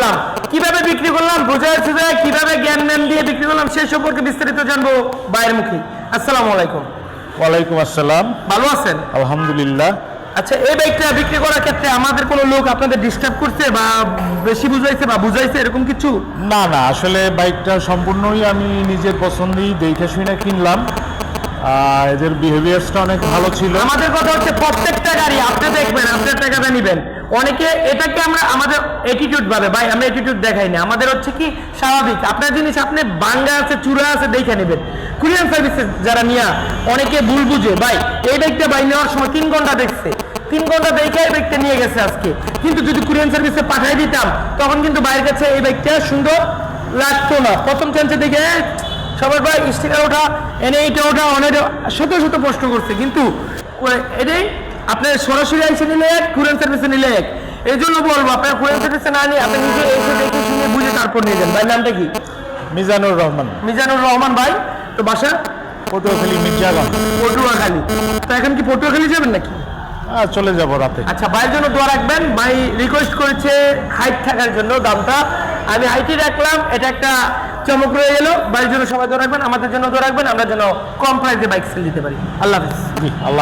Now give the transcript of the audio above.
করলাম, কিভাবে বিক্রি করলাম, বোঝায় কিভাবে জ্ঞান দিয়ে বিক্রি করলাম সে সম্পর্কে বিস্তারিত জানবো ভাইয়ের মুখে। আসসালামু আলাইকুম। ওয়ালাইকুম আসসালাম। ভালো আছেন? আলহামদুলিল্লাহ। আচ্ছা, এই বাইকটা বিক্রি করার ক্ষেত্রে আমাদের কোনো লোক আপনাদের ডিস্টার্ব করছে বা বেশি বুঝাইছে এরকম কিছু? না না, আসলে বাইকটা সম্পূর্ণই আমি নিজের পছন্দেই দেখে শুনে কিনলাম। এদের বিহেভিয়ারসটা অনেক ভালো ছিল। আমাদের কথা হচ্ছে প্রত্যেকটা গাড়ি আপনি দেখবেন, আপনার টাকাটা নেবেন। অনেকে এটাকে আমাদের অ্যাটিটিউড ভাবে, ভাই আমরা অ্যাটিটিউড দেখাই না, আমাদের হচ্ছে কি স্বাভাবিক। আপনার জিনিস আপনি বাঙ্গা আছে চূড়া আছে দেখে নেবেন। কুরিয়ার সার্ভিসে যারা নিয়ে অনেকে ভুল বুঝে, ভাই এই বাইকটা ভাই নেওয়ার সময় 3 ঘন্টা দেখছে, 3 ঘন্টা দেখে এই বাইকটা নিয়ে গেছে আজকে, কিন্তু যদি কুরিয়ার সার্ভিসে পাঠিয়ে দিতাম তখন কিন্তু বাইরের কাছে এই বাইকটা সুন্দর লাগতো না। প্রথম চান্সে দেখে সবার ভাই স্টিকার ওঠা, এনে এইটা ওঠা, অনেক শত শত প্রশ্ন করছে, কিন্তু এটাই আপনার সরাসরি এসে নিলে এক, কুরিয়ার সার্ভিসে নিলে এক। এই জন্য বলবো আপনার কুরিয়ার সার্ভিসে না নিয়ে আপনি নিজে এসে দেখে শুনে বুঝে তারপর নিয়ে যান। ভাই নামটা কি? মিজানুর রহমান। মিজানুর রহমান ভাই। তো বাসা? পটুয়াখালী মির্জাগঞ্জ। পটুয়াখালী। তো এখন কি পটুয়াখালী যাবেন নাকি? চলে যাব রাতে। আচ্ছা, ভাইয়ের জন্য দোয়া রাখবেন। ভাই রিকোয়েস্ট করেছে হাইট থাকার জন্য দামটা, আমি হাইটই রাখলাম, এটা একটা চমক রয়ে গেল। ভাইয়ের জন্য সবাই দোয়া রাখবেন, আমাদের জন্য দোয়া রাখবেন, আমরা যেন কম প্রাইসে বাইক সেল দিতে পারি। আল্লাহ হাফিজ। জি, আল্লাহ।